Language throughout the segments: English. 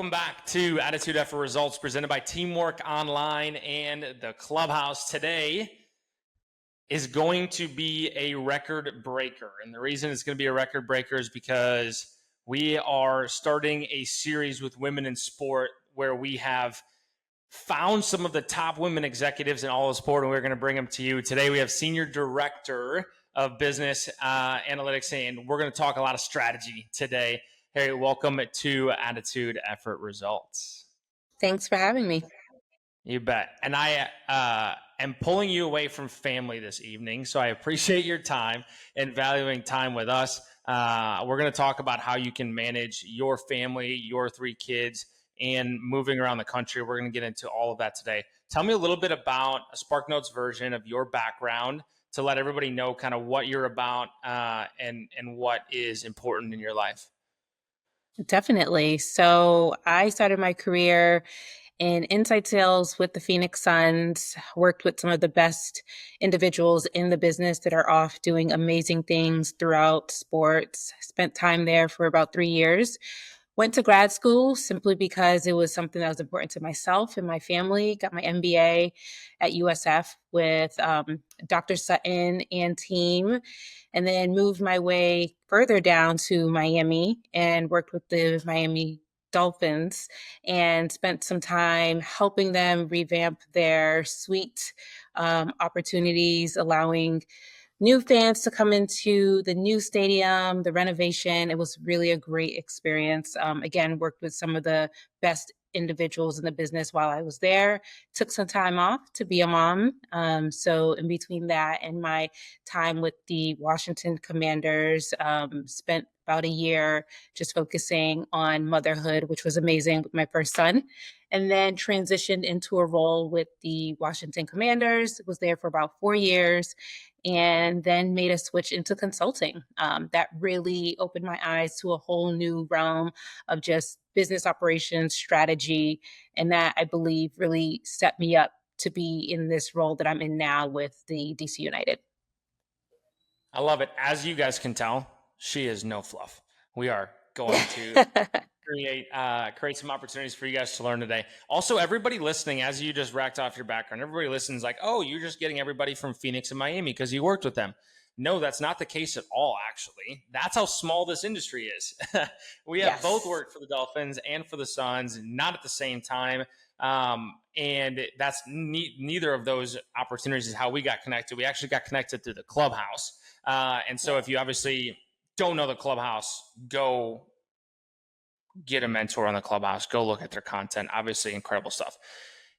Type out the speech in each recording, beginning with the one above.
Welcome back to Attitude Effort Results presented by Teamwork Online and the Clubhouse. Today is going to be a record breaker. And the reason it's going to be a record breaker is because we are starting a series with women in sport where we have found some of the top women executives in all of sport, and we're going to bring them to you. Today we have Senior Director of Business Analytics, and we're going to talk a lot of strategy today. Hey, welcome to Attitude Effort Results. Thanks for having me. You bet. And I am pulling you away from family this evening, so I appreciate your time and valuing time with us. We're going to talk about how you can manage your family, your 3 kids, and moving around the country. We're going to get into all of that today. Tell me a little bit about a SparkNotes version of your background to let everybody know kind of what you're about and what is important in your life. Definitely. So I started my career in inside sales with the Phoenix Suns, worked with some of the best individuals in the business that are off doing amazing things throughout sports. Spent time there for about 3 years. Went to grad school simply because it was something that was important to myself and my family. Got my MBA at USF with Dr. Sutton and team, and then moved my way further down to Miami and worked with the Miami Dolphins and spent some time helping them revamp their suite opportunities, allowing new fans to come into the new stadium, the renovation. It was really a great experience. Again, worked with some of the best individuals in the business while I was there. Took some time off to be a mom. So in between that and my time with the Washington Commanders, spent about a year just focusing on motherhood, which was amazing with my first son, and then transitioned into a role with the Washington Commanders. Was there for about 4 years, and then made a switch into consulting. That really opened my eyes to a whole new realm of just business operations strategy. And that, I believe, really set me up to be in this role that I'm in now with the DC United. I love it. As you guys can tell, she is no fluff. We are going to create some opportunities for you guys to learn today. Also, everybody listening, as you just racked off your background, everybody listens like, oh, you're just getting everybody from Phoenix and Miami because you worked with them. No, that's not the case at all, actually. That's how small this industry is. We have both worked for the Dolphins and for the Suns, not at the same time. And that's neither of those opportunities is how we got connected. We actually got connected through the Clubhouse. And so if you obviously don't know the Clubhouse, go get a mentor on the Clubhouse. Go look at their content. Obviously, incredible stuff.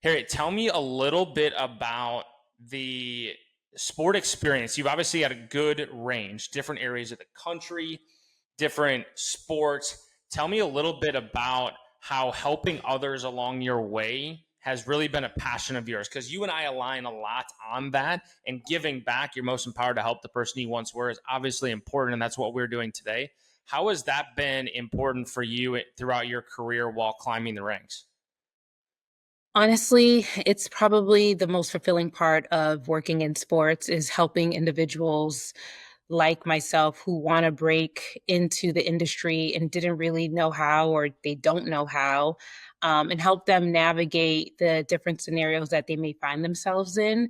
Harriet, tell me a little bit about the sport experience. You've obviously had a good range, different areas of the country, different sports. Tell me a little bit about how helping others along your way has really been a passion of yours, because you and I align a lot on that, and giving back, you're most empowered to help the person you once were, is obviously important, and that's what we're doing today. How has that been important for you throughout your career while climbing the ranks? Honestly, it's probably the most fulfilling part of working in sports is helping individuals like myself who want to break into the industry and didn't really know how, or they don't know how, and help them navigate the different scenarios that they may find themselves in.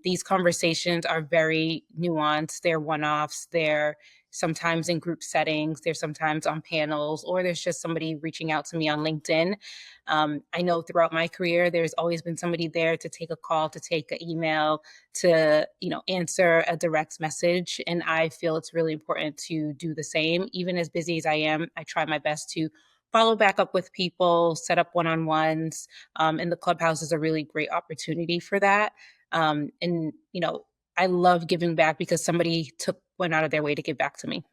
These conversations are very nuanced. They're one-offs. They're sometimes in group settings. They're sometimes on panels, or there's just somebody reaching out to me on LinkedIn. I know throughout my career, there's always been somebody there to take a call, to take an email, to, answer a direct message. And I feel it's really important to do the same. Even as busy as I am, I try my best to follow back up with people, set up one-on-ones. And the Clubhouse is a really great opportunity for that. And I love giving back because somebody went out of their way to give back to me.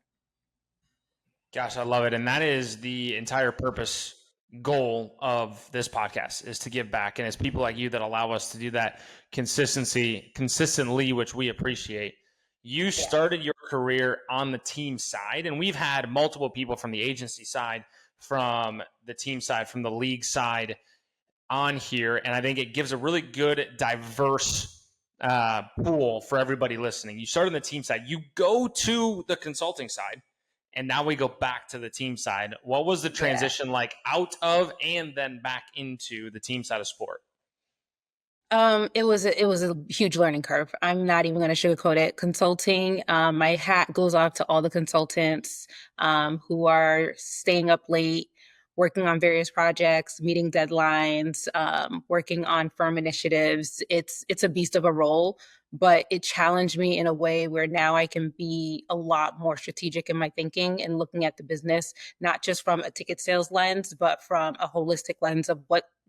Gosh, I love it. And that is the entire purpose goal of this podcast, is to give back. And it's people like you that allow us to do that consistently, which we appreciate. You started your career on the team side, and we've had multiple people from the agency side, from the team side, from the league side on here. And I think it gives a really good, diverse pool for everybody listening. You start on the team side, you go to the consulting side, and now we go back to the team side. What was the Yeah. transition like out of and then back into the team side of sport? It was a huge learning curve. I'm not even going to sugarcoat it. Consulting, my hat goes off to all the consultants who are staying up late, working on various projects, meeting deadlines, working on firm initiatives. It's a beast of a role, but it challenged me in a way where now I can be a lot more strategic in my thinking and looking at the business, not just from a ticket sales lens, but from a holistic lens of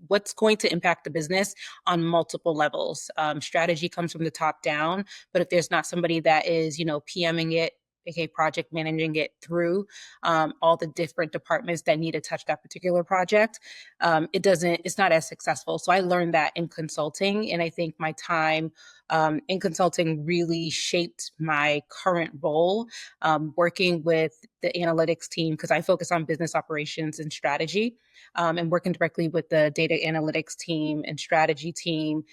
what's going to impact the business on multiple levels. Strategy comes from the top down, but if there's not somebody that is, PMing it, aka project managing it through all the different departments that need to touch that particular project, it's not as successful. So I learned that in consulting, and I think my time in consulting really shaped my current role, working with the analytics team because I focus on business operations and strategy, and working directly with the data analytics team and strategy team.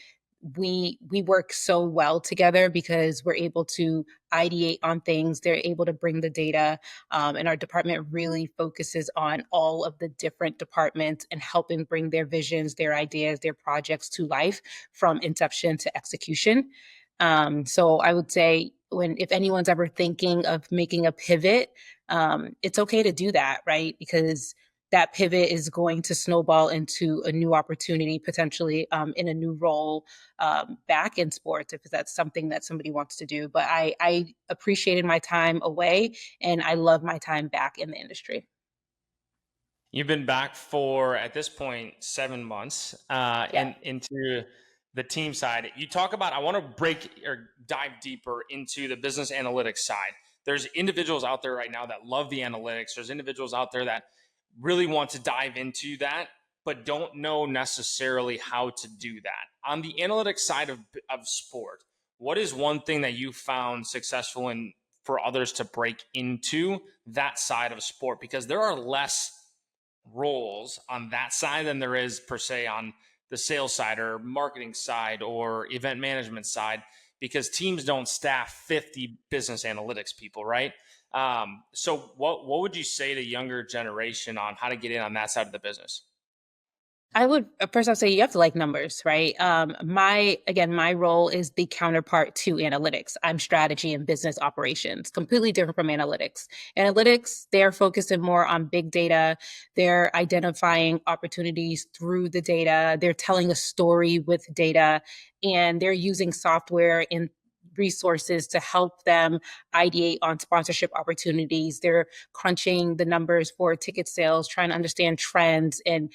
We work so well together because we're able to ideate on things. They're able to bring the data, and our department really focuses on all of the different departments and helping bring their visions, their ideas, their projects to life from inception to execution. So I would say, if anyone's ever thinking of making a pivot, it's okay to do that, right? Because that pivot is going to snowball into a new opportunity, potentially in a new role back in sports, if that's something that somebody wants to do. But I appreciated my time away, and I love my time back in the industry. You've been back for, at this point, 7 months, Yeah. into the team side. You talk about, I want to break or dive deeper into the business analytics side. There's individuals out there right now that love the analytics. There's individuals out there that really want to dive into that, but don't know necessarily how to do that. On the analytics side of sport, what is one thing that you found successful in for others to break into that side of sport? Because there are less roles on that side than there is per se on the sales side or marketing side or event management side, because teams don't staff 50 business analytics people, right? So what would you say to younger generation on how to get in on that side of the business? I would first I'll say you have to like numbers, right? My role is the counterpart to analytics. I'm strategy and business operations, completely different from analytics. Analytics, they're focusing more on big data. They're identifying opportunities through the data. They're telling a story with data, and they're using software and resources to help them ideate on sponsorship opportunities. They're crunching the numbers for ticket sales, trying to understand trends and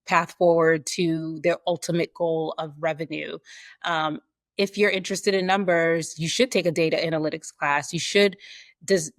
path forward to their ultimate goal of revenue. Um, if you're interested in numbers, you should take a data analytics class. You should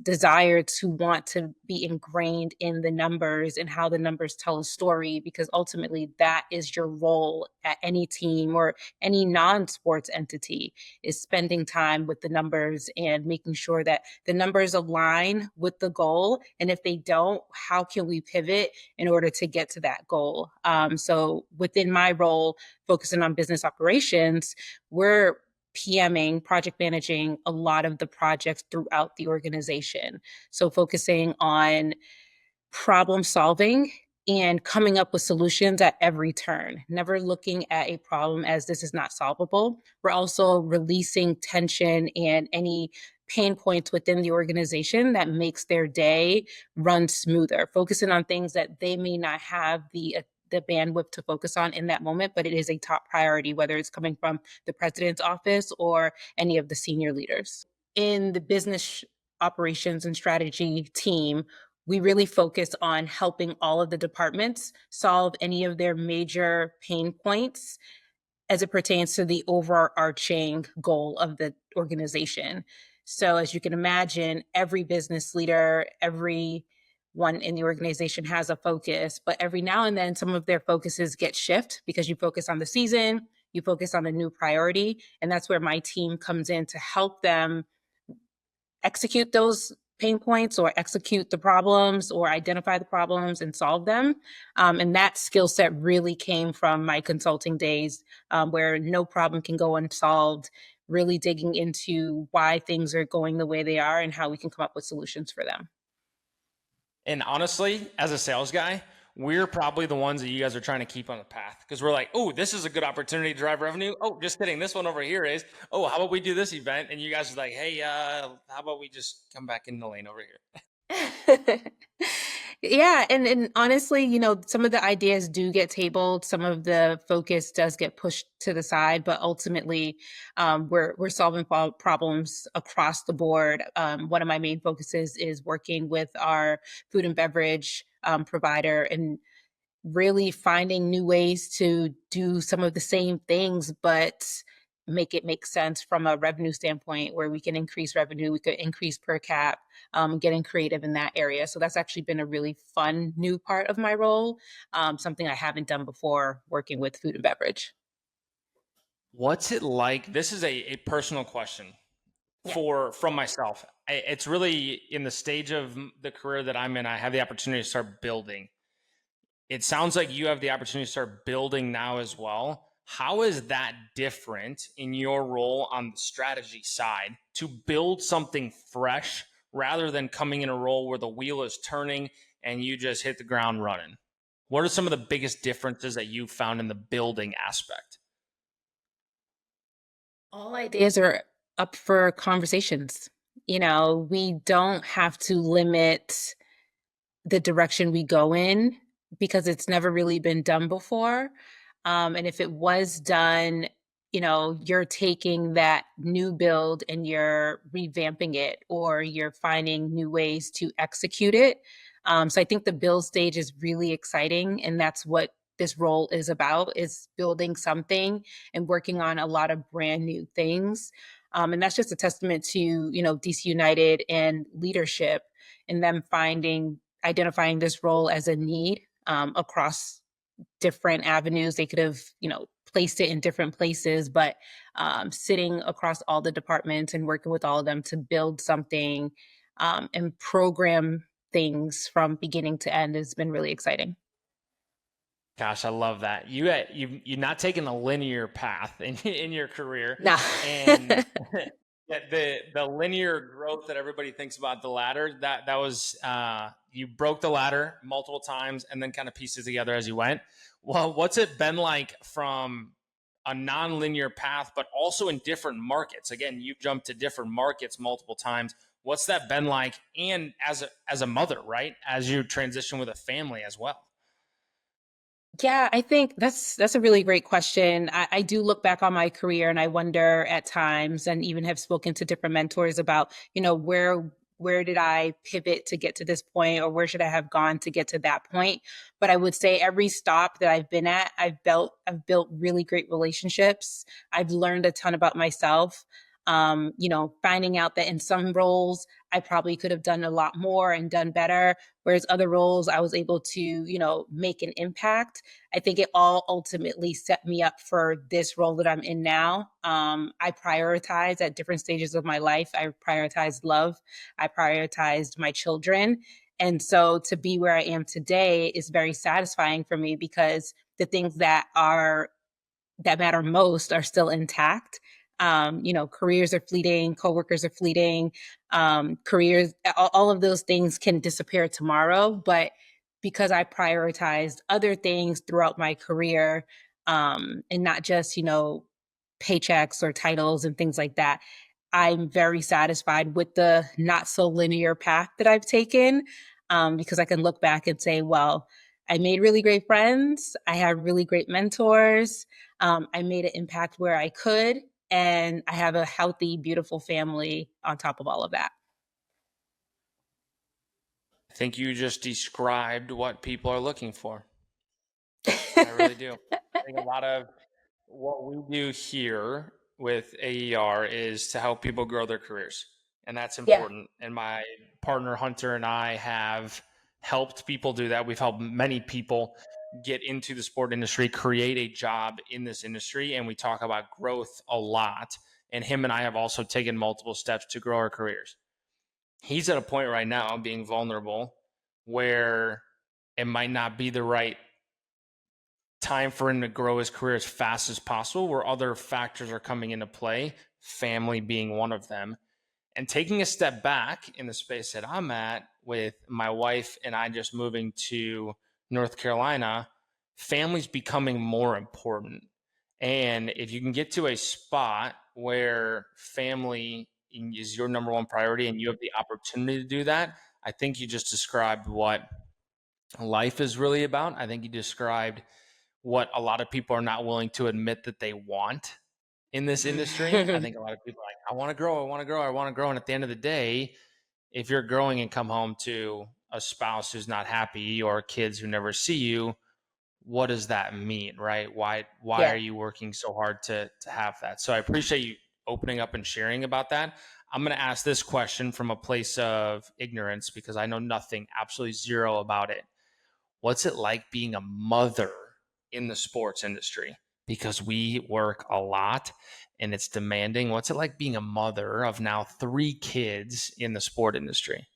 desire to want to be ingrained in the numbers and how the numbers tell a story, because ultimately that is your role at any team or any non-sports entity, is spending time with the numbers and making sure that the numbers align with the goal. And if they don't, how can we pivot in order to get to that goal? So within my role, focusing on business operations, we're PMing, project managing a lot of the projects throughout the organization. So focusing on problem solving and coming up with solutions at every turn, never looking at a problem as this is not solvable. We're also releasing tension and any pain points within the organization that makes their day run smoother, focusing on things that they may not have the bandwidth to focus on in that moment, but it is a top priority, whether it's coming from the president's office or any of the senior leaders. In the business operations and strategy team, we really focus on helping all of the departments solve any of their major pain points as it pertains to the overarching goal of the organization. So, as you can imagine, every business leader, every one in the organization has a focus, but every now and then some of their focuses get shift because you focus on the season, you focus on a new priority, and that's where my team comes in to help them execute those pain points or execute the problems or identify the problems and solve them. And that skill set really came from my consulting days, where no problem can go unsolved, really digging into why things are going the way they are and how we can come up with solutions for them. And honestly, as a sales guy, we're probably the ones that you guys are trying to keep on the path because we're like, oh, this is a good opportunity to drive revenue. Oh, just kidding. This one over here is, oh, how about we do this event? And you guys are like, hey, how about we just come back in the lane over here? Yeah, and honestly, some of the ideas do get tabled, some of the focus does get pushed to the side, but ultimately, we're solving problems across the board. One of my main focuses is working with our food and beverage provider and really finding new ways to do some of the same things, but make it make sense from a revenue standpoint where we can increase revenue, we could increase per cap, getting creative in that area. So that's actually been a really fun new part of my role, something I haven't done before working with food and beverage. What's it like? This is a personal question Yeah. from myself. It's really in the stage of the career that I'm in. I have the opportunity to start building. It sounds like you have the opportunity to start building now as well. How is that different in your role on the strategy side to build something fresh rather than coming in a role where the wheel is turning and you just hit the ground running? What are some of the biggest differences that you found in the building aspect? All ideas are up for conversations. We don't have to limit the direction we go in because it's never really been done before. And if it was done, you're taking that new build and you're revamping it or you're finding new ways to execute it. So I think the build stage is really exciting. And that's what this role is about, is building something and working on a lot of brand new things. And that's just a testament to, DC United and leadership and them identifying this role as a need across different avenues. They could have, placed it in different places, but sitting across all the departments and working with all of them to build something and program things from beginning to end has been really exciting. Gosh, I love that. You're not taking a linear path in your career, Nah. and the linear growth that everybody thinks about the ladder, that was you broke the ladder multiple times and then kind of pieced it together as you went. Well, what's it been like from a non-linear path, but also in different markets? Again, you've jumped to different markets multiple times. What's that been like? And as a mother, right? As you transition with a family as well. Yeah, I think that's a really great question. I do look back on my career and I wonder at times, and even have spoken to different mentors about, where did I pivot to get to this point, or where should I have gone to get to that point? But I would say every stop that I've been at, I've built really great relationships. I've learned a ton about myself. Finding out that in some roles I probably could have done a lot more and done better, whereas other roles I was able to, make an impact. I think it all ultimately set me up for this role that I'm in now. I prioritize at different stages of my life. I prioritized love. I prioritized my children. And so to be where I am today is very satisfying for me because the things that matter most are still intact. Careers are fleeting, coworkers are fleeting, careers, all of those things can disappear tomorrow. But because I prioritized other things throughout my career, and not just, paychecks or titles and things like that, I'm very satisfied with the not so linear path that I've taken, because I can look back and say, well, I made really great friends. I had really great mentors. I made an impact where I could, and I have a healthy, beautiful family on top of all of that. I think you just described what people are looking for. I really do. I think a lot of what we do here with AER is to help people grow their careers. And that's Yeah. important. And my partner Hunter and I have helped people do that. We've helped many people get into the sport industry, create a job in this industry. And we talk about growth a lot. And him and I have also taken multiple steps to grow our careers. He's at a point right now, being vulnerable, where it might not be the right time for him to grow his career as fast as possible, where other factors are coming into play, family being one of them. And taking a step back in the space that I'm at with my wife and I just moving to North Carolina, family's becoming more important. And if you can get to a spot where family is your number one priority and you have the opportunity to do that, I think you just described what life is really about. I think you described what a lot of people are not willing to admit that they want in this industry. I think a lot of people are like, I want to grow, I want to grow, I want to grow. And at the end of the day, if you're growing and come home to a spouse who's not happy or kids who never see you, what does that mean, right? Why Yeah. are you working so hard to have that? So I appreciate you opening up and sharing about that. I'm going to ask this question from a place of ignorance because I know nothing, absolutely zero about it. What's it like being a mother in the sports industry? Because we work a lot and it's demanding. What's it like being a mother of now 3 kids in the sport industry?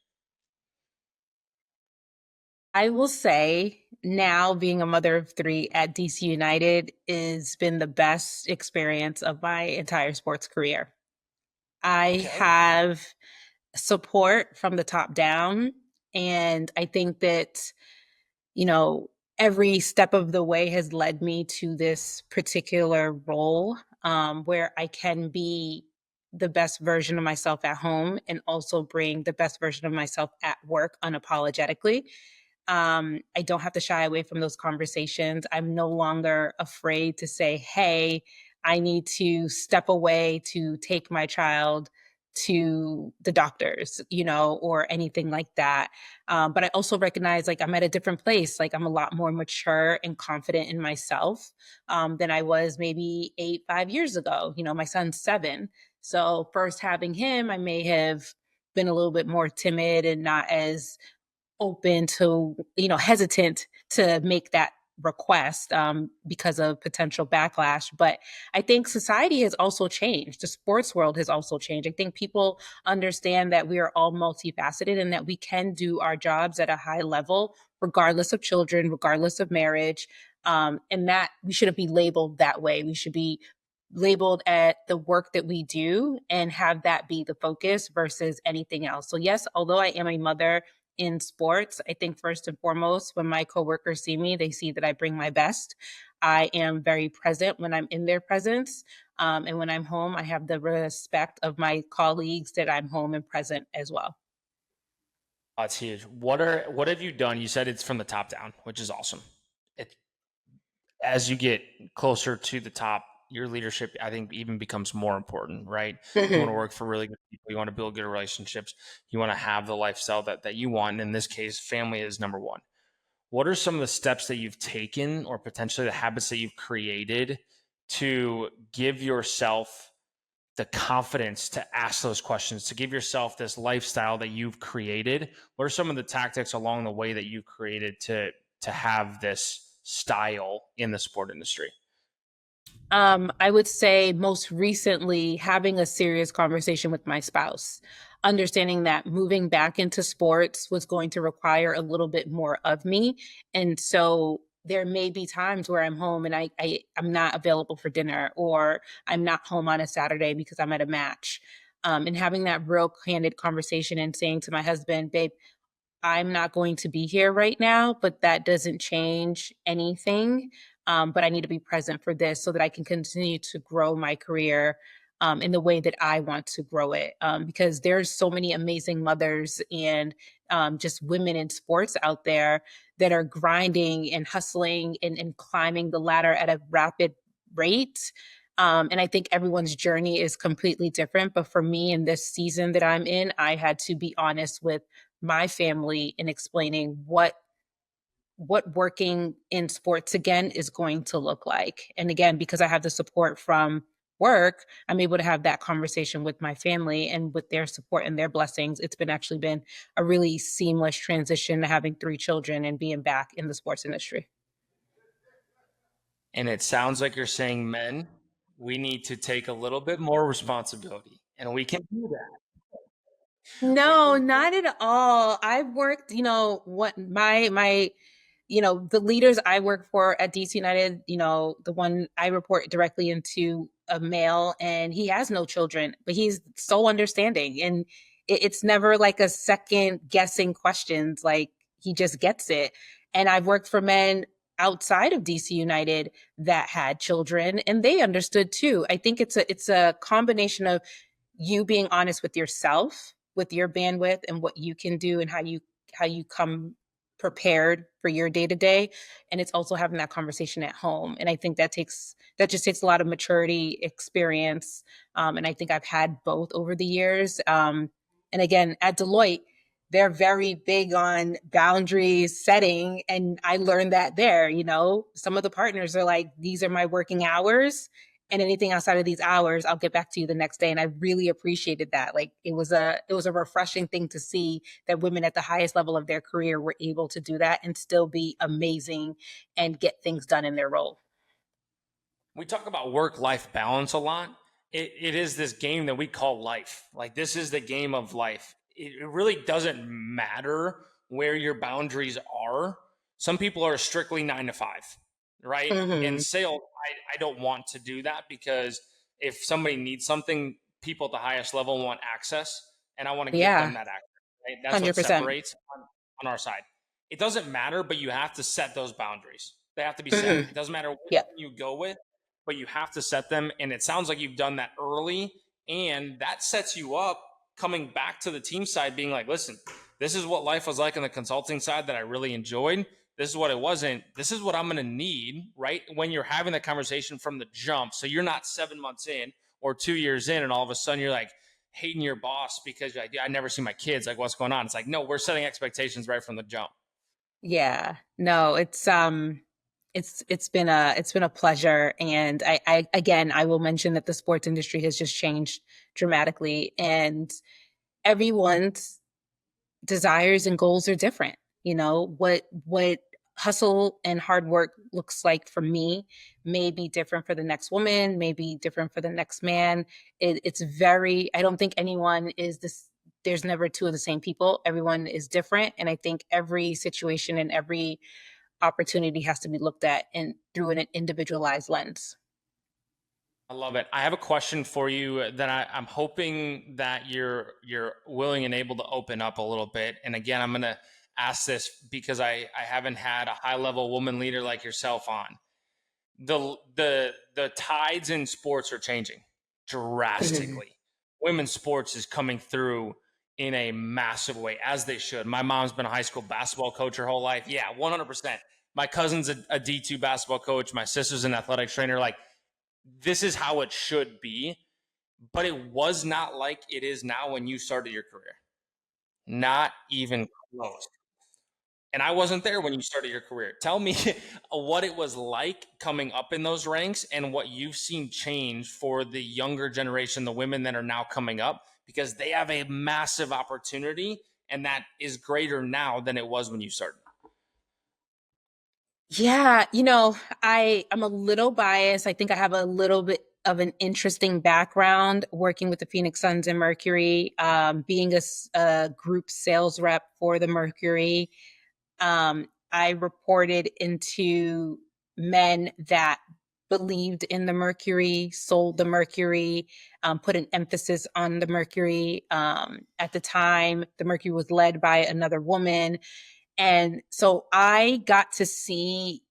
I will say now being a mother of three at DC United has been the best experience of my entire sports career. I Okay. have support from the top down. And I think that, you know, every step of the way has led me to this particular role where I can be the best version of myself at home and also bring the best version of myself at work unapologetically. I don't have to shy away from those conversations. I'm no longer afraid to say, hey, I need to step away to take my child to the doctors, or anything like that. But I also recognize like I'm at a different place. Like I'm a lot more mature and confident in myself than I was maybe 5 years ago. My son's 7. So, first having him, I may have been a little bit more timid and not as open to, hesitant to make that request because of potential backlash. But I think society has also changed. The sports world has also changed. I think people understand that we are all multifaceted and that we can do our jobs at a high level, regardless of children, regardless of marriage. And that we shouldn't be labeled that way. We should be labeled at the work that we do and have that be the focus versus anything else. So yes, although I am a mother in sports, I think first and foremost, when my coworkers see me, they see that I bring my best. I am very present when I'm in their presence. And when I'm home, I have the respect of my colleagues that I'm home and present as well. That's huge. What have you done? You said it's from the top down, which is awesome. It, as you get closer to the top, your leadership, I think, even becomes more important, right? You want to work for really good people. You want to build good relationships. You want to have the lifestyle that you want. And in this case, family is number one. What are some of the steps that you've taken or potentially the habits that you've created to give yourself the confidence to ask those questions, to give yourself this lifestyle that you've created? What are some of the tactics along the way that you've created to have this style in the sport industry? I would say most recently having a serious conversation with my spouse, understanding that moving back into sports was going to require a little bit more of me. And so there may be times where I'm home and I'm not available for dinner, or I'm not home on a Saturday because I'm at a match. And having that real candid conversation and saying to my husband, babe, I'm not going to be here right now, but that doesn't change anything. But I need to be present for this so that I can continue to grow my career in the way that I want to grow it. Because there's so many amazing mothers and just women in sports out there that are grinding and hustling and climbing the ladder at a rapid rate. And I think everyone's journey is completely different. But for me, in this season that I'm in, I had to be honest with my family in explaining what working in sports again is going to look like. And again, because I have the support from work, I'm able to have that conversation with my family, and with their support and their blessings, it's been a really seamless transition to having 3 children and being back in the sports industry. And it sounds like you're saying, men, we need to take a little bit more responsibility, and we can do that. We No, can do not at all. I've worked, what my the leaders I work for at DC United, the one I report directly into a male, and he has no children, but he's so understanding. And it's never like a second guessing questions. Like he just gets it. And I've worked for men outside of DC United that had children and they understood too. I think it's a combination of you being honest with yourself, with your bandwidth and what you can do and how you come prepared for your day to day, and it's also having that conversation at home. And I think that just takes a lot of maturity, experience, and I think I've had both over the years. And again, at Deloitte, they're very big on boundaries setting, and I learned that there. Some of the partners are like, these are my working hours, and anything outside of these hours I'll get back to you the next day. And I really appreciated that. Like it was a refreshing thing to see that women at the highest level of their career were able to do that and still be amazing and get things done in their role. We talk about work-life balance a lot. It is this game that we call life. Like this is the game of life. It really doesn't matter where your boundaries are. Some people are strictly 9 to 5, right? In Hmm. sales, I don't want to do that because if somebody needs something, people at the highest level want access, and I want to give them Yeah, that access. Right? That's what 100%. separates on our side. It doesn't matter, but you have to set those boundaries. They have to be set. Hmm. It doesn't matter which Yep. one you go with, but you have to set them. And it sounds like you've done that early. And that sets you up coming back to the team side, being like, listen, this is what life was like on the consulting side that I really enjoyed. This is what it wasn't. This is what I'm going to need, right? When you're having the conversation from the jump. So you're not 7 months in or 2 years in, and all of a sudden you're like hating your boss because you're like, I never see my kids. Like, what's going on? It's like, no, we're setting expectations right from the jump. Yeah. No, it's been a pleasure. And I again, I will mention that the sports industry has just changed dramatically, and everyone's desires and goals are different. What hustle and hard work looks like for me may be different for the next woman, may be different for the next man. It's very, I don't think anyone is this, there's never two of the same people. Everyone is different. And I think every situation and every opportunity has to be looked at and through an individualized lens. I love it. I have a question for you that I'm hoping that you're willing and able to open up a little bit. And again, I'm gonna ask this because I haven't had a high level woman leader like yourself on. The tides in sports are changing Mhm. drastically. Women's sports is coming through in a massive way, as they should. My mom's been a high school basketball coach her whole life. Yeah, 100%. My cousin's a D2 basketball coach. My sister's an athletic trainer. Like, this is how it should be, but it was not like it is now when you started your career. Not even close. And I wasn't there when you started your career. Tell me what it was like coming up in those ranks and what you've seen change for the younger generation, the women that are now coming up, because they have a massive opportunity and that is greater now than it was when you started. Yeah, I'm a little biased. I think I have a little bit of an interesting background working with the Phoenix Suns and Mercury, being a group sales rep for the Mercury. I reported into men that believed in the Mercury, sold the Mercury, put an emphasis on the Mercury. At the time, the Mercury was led by another woman. And so I got to see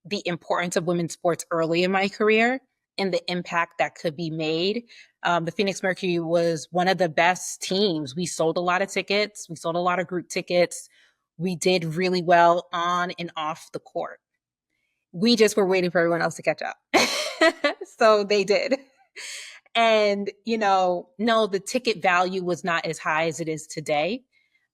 the importance of women's sports early in my career and the impact that could be made. The Phoenix Mercury was one of the best teams. We sold a lot of tickets, we sold a lot of group tickets. We did really well on and off the court. We just were waiting for everyone else to catch up. So they did. And, no, the ticket value was not as high as it is today.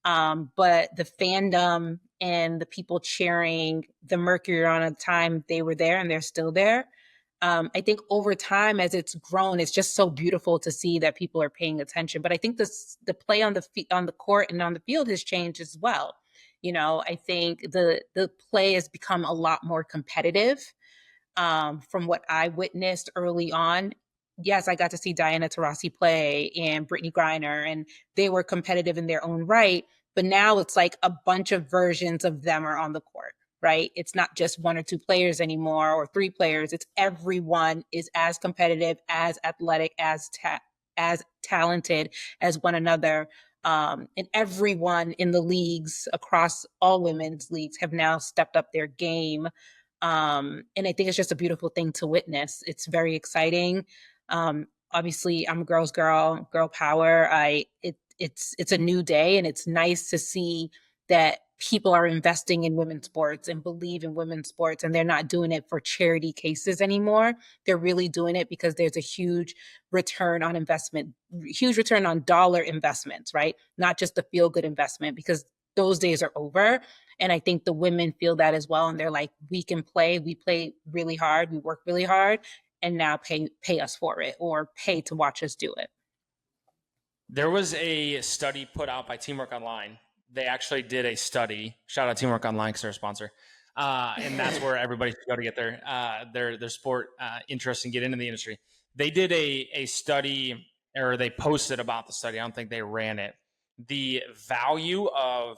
But the fandom and the people cheering the Mercury on at the time they were there and they're still there. I think over time, as it's grown, it's just so beautiful to see that people are paying attention. But I think the play on the court and on the field has changed as well. I think the play has become a lot more competitive, from what I witnessed early on. Yes, I got to see Diana Taurasi play and Brittany Griner, and they were competitive in their own right. But now it's like a bunch of versions of them are on the court, right? It's not just one or two players anymore or three players. It's everyone is as competitive, as athletic, as talented as one another. And everyone in the leagues across all women's leagues have now stepped up their game. And I think it's just a beautiful thing to witness. It's very exciting. Obviously, I'm a girl power. It's a new day, and it's nice to see that people are investing in women's sports and believe in women's sports, and they're not doing it for charity cases anymore. They're really doing it because there's a huge return on investment, huge return on dollar investments, right? Not just the feel good investment, because those days are over. And I think the women feel that as well. And they're like, we can play, we play really hard, we work really hard, and now pay us for it, or pay to watch us do it. There was a study put out by Teamwork Online. They actually did a study. Shout out Teamwork Online because they're a sponsor. And that's where everybody should go to get their sport interest and get into the industry. They did a study, or they posted about the study. I don't think they ran it. The value of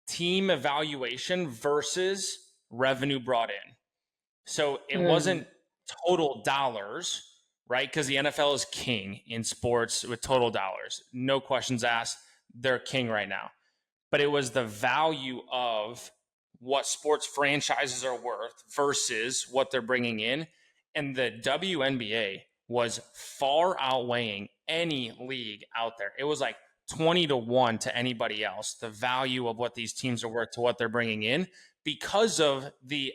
team evaluation versus revenue brought in. So it wasn't total dollars, right? Because the NFL is king in sports with total dollars. No questions asked. They're king right now. But it was the value of what sports franchises are worth versus what they're bringing in. And the WNBA was far outweighing any league out there. It was like 20-1 to anybody else, the value of what these teams are worth to what they're bringing in, because of the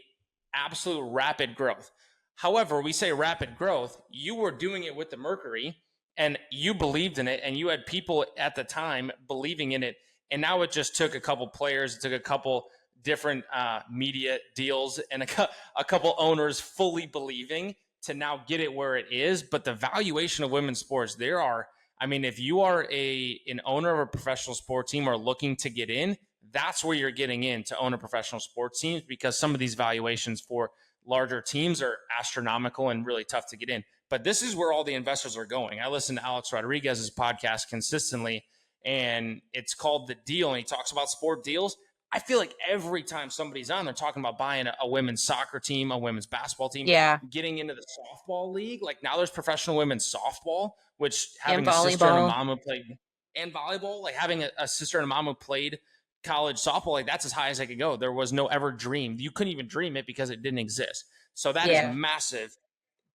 absolute rapid growth. However, we say rapid growth, you were doing it with the Mercury and you believed in it, and you had people at the time believing in it. And now it just took a couple players, it took a couple different media deals, and a couple owners fully believing to now get it where it is. But the valuation of women's sports, if you are an owner of a professional sports team or looking to get in, that's where you're getting in to own a professional sports team, because some of these valuations for larger teams are astronomical and really tough to get in. But this is where all the investors are going. I listen to Alex Rodriguez's podcast consistently, and it's called The Deal, and he talks about sport deals. I feel like every time somebody's on, they're talking about buying a women's soccer team, a women's basketball team, getting into the softball league. Like now there's professional women's softball, which having a sister and a mom who played, and volleyball, like having a sister and a mom who played college softball, like that's as high as I could go. There was no ever dream. You couldn't even dream it because it didn't exist. So that is massive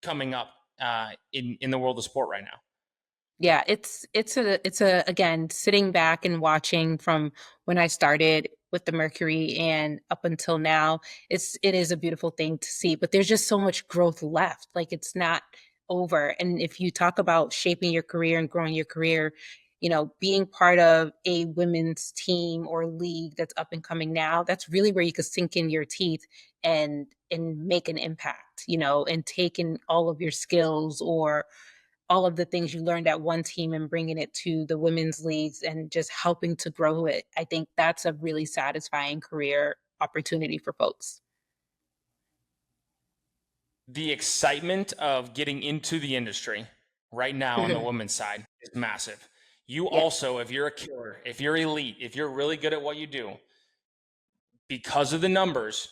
coming up in the world of sport right now. Yeah, it's a again, sitting back and watching from when I started with the Mercury and up until now, it is a beautiful thing to see, but there's just so much growth left. Like it's not over. And if you talk about shaping your career and growing your career, being part of a women's team or league that's up and coming now, that's really where you could sink in your teeth and make an impact, and take in all of your skills or all of the things you learned at one team and bringing it to the women's leagues and just helping to grow it. I think that's a really satisfying career opportunity for folks. The excitement of getting into the industry right now on the women's side is massive. You also, if you're a killer, if you're elite, if you're really good at what you do, because of the numbers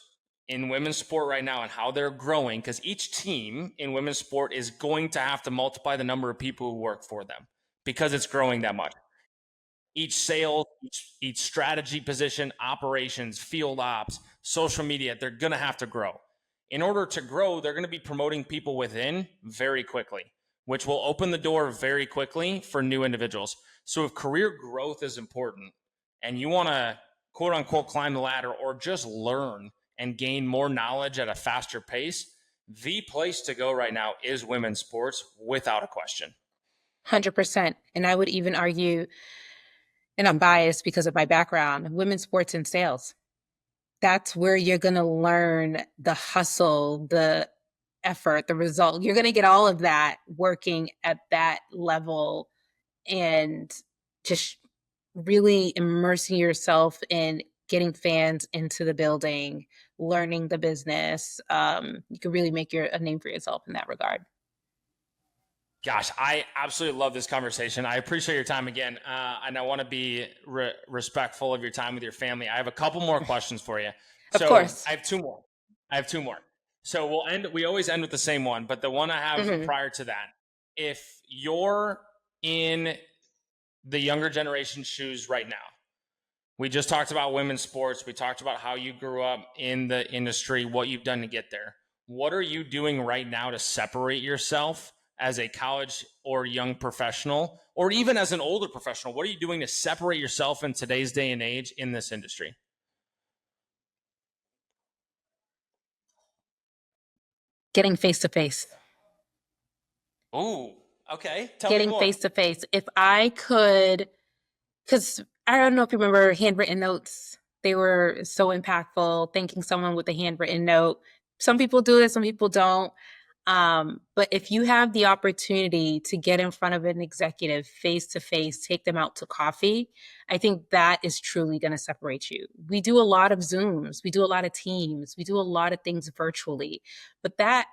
in women's sport right now and how they're growing, because each team in women's sport is going to have to multiply the number of people who work for them because it's growing that much. Each sale, each strategy position, operations, field ops, social media, they're going to have to grow. In order to grow, they're going to be promoting people within very quickly, which will open the door very quickly for new individuals. So if career growth is important and you want to quote unquote climb the ladder or just learn and gain more knowledge at a faster pace, the place to go right now is women's sports without a question. 100%. And I would even argue, and I'm biased because of my background, women's sports and sales. That's where you're going to learn the hustle, the effort, the result. You're going to get all of that working at that level and just really immersing yourself in getting fans into the building, learning the business. You can really make a name for yourself in that regard. Gosh, I absolutely love this conversation. I appreciate your time again. And I want to be respectful of your time with your family. I have a couple more questions for you. Of So course. I have two more. I have two more. So we always end with the same one, but the one I have Hmm. prior to that, if you're in the younger generation shoes right now, we just talked about women's sports. We talked about how you grew up in the industry, what you've done to get there. What are you doing right now to separate yourself as a college or young professional, or even as an older professional? What are you doing to separate yourself in today's day and age in this industry? Getting face to face. Ooh, okay. Tell me Getting more. face to face. If I could, because I don't know if you remember handwritten notes. They were so impactful. Thanking someone with a handwritten note. Some people do it, some people don't. But if you have the opportunity to get in front of an executive face to face, take them out to coffee, I think that is truly going to separate you. We do a lot of Zooms, we do a lot of Teams, we do a lot of things virtually, but that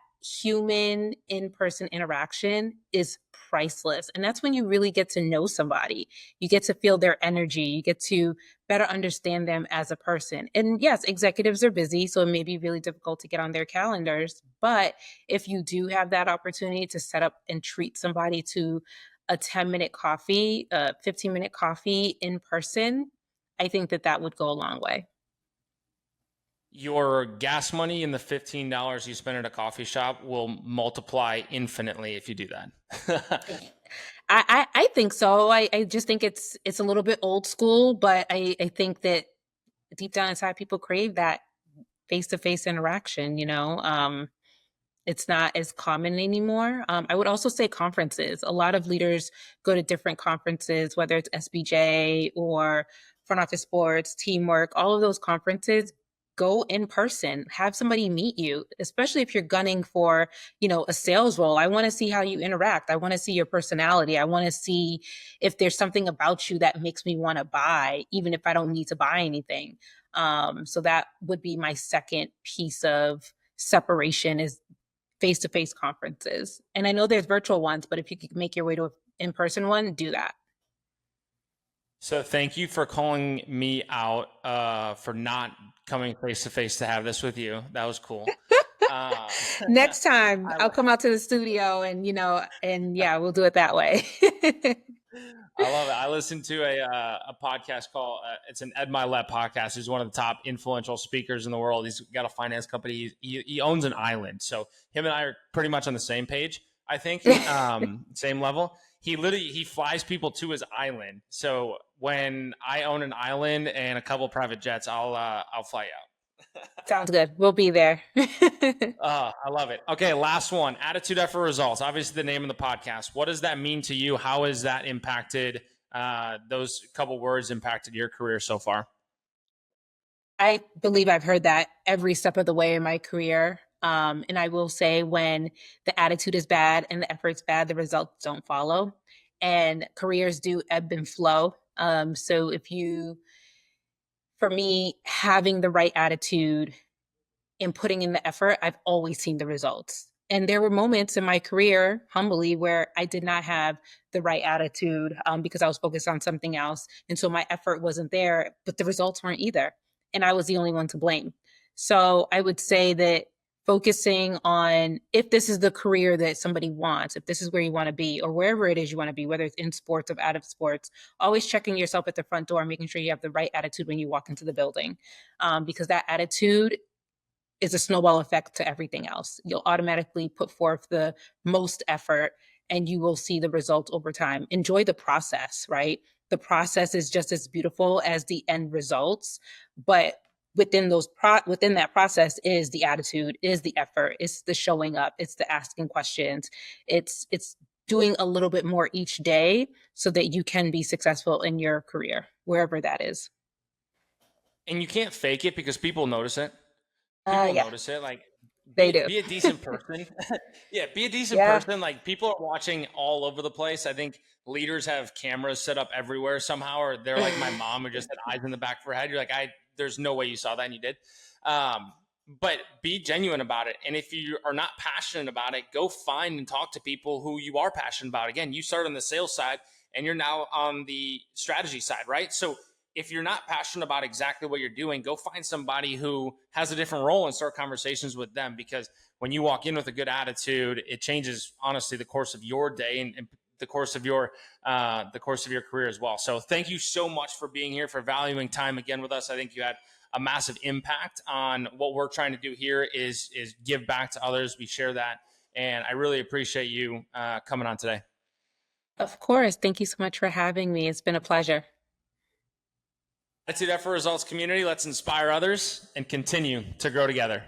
human in person interaction is priceless. And that's when you really get to know somebody. You get to feel their energy, you get to better understand them as a person. And yes, executives are busy, so it may be really difficult to get on their calendars. But if you do have that opportunity to set up and treat somebody to a 10-minute coffee, a 15-minute coffee in person, I think that that would go a long way. Your gas money and the $15 you spend at a coffee shop will multiply infinitely if you do that. I think so. I just think it's a little bit old school, but I think that deep down inside people crave that face to face interaction, you know. It's not as common anymore. I would also say conferences. A lot of leaders go to different conferences, whether it's SBJ or front office sports, teamwork, all of those conferences. Go in person, have somebody meet you, especially if you're gunning for, a sales role. I want to see how you interact. I want to see your personality. I want to see if there's something about you that makes me want to buy, even if I don't need to buy anything. So that would be my second piece of separation is face-to-face conferences. And I know there's virtual ones, but if you could make your way to an in-person one, do that. So thank you for calling me out for not coming face to face to have this with you. That was cool. Uh, Next time I, I'll come out to the studio and yeah, we'll do it that way. I love it. I listened to a podcast called it's an Ed Milet podcast. He's one of the top influential speakers in the world. He's got a finance company. He owns an island, so him and I are pretty much on the same page. I think same level. He flies people to his island. So when I own an island and a couple private jets, I'll fly you out. Sounds good. We'll be there. I love it. Okay, last one. Attitude, effort, results. Obviously, the name of the podcast. What does that mean to you? How has that impacted those couple words impacted your career so far? I believe I've heard that every step of the way in my career. And I will say when the attitude is bad and the effort's bad, the results don't follow. And careers do ebb and flow. So for me, having the right attitude and putting in the effort, I've always seen the results. And there were moments in my career, humbly, where I did not have the right attitude because I was focused on something else. And so my effort wasn't there, but the results weren't either. And I was the only one to blame. So I would say that focusing on if this is the career that somebody wants, if this is where you want to be, or wherever it is you want to be, whether it's in sports or out of sports, always checking yourself at the front door, making sure you have the right attitude when you walk into the building. Because that attitude is a snowball effect to everything else. You'll automatically put forth the most effort and you will see the results over time. Enjoy the process, right? The process is just as beautiful as the end results, but within that process is the attitude, is the effort, it's the showing up, it's the asking questions. It's doing a little bit more each day so that you can be successful in your career, wherever that is. And you can't fake it because people notice it. People will Yeah, notice it. Like, they do. be a decent person. Yeah, be a decent Yeah. person. Like, people are watching all over the place. I think leaders have cameras set up everywhere somehow, or they're like my mom who just had eyes in the back of her head. You're like, there's no way you saw that, and you did. Um, but be genuine about it. And if you are not passionate about it, go find and talk to people who you are passionate about. Again, you started on the sales side and you're now on the strategy side, right? So if you're not passionate about exactly what you're doing, go find somebody who has a different role and start conversations with them. Because when you walk in with a good attitude, it changes, honestly, the course of your day and the course of your career as well. So thank you so much for being here, for valuing time again with us. I think you had a massive impact on what we're trying to do here is give back to others. We share that. And I really appreciate you coming on today. Of course. Thank you so much for having me. It's been a pleasure. Attitude Effort Results community. Let's inspire others and continue to grow together.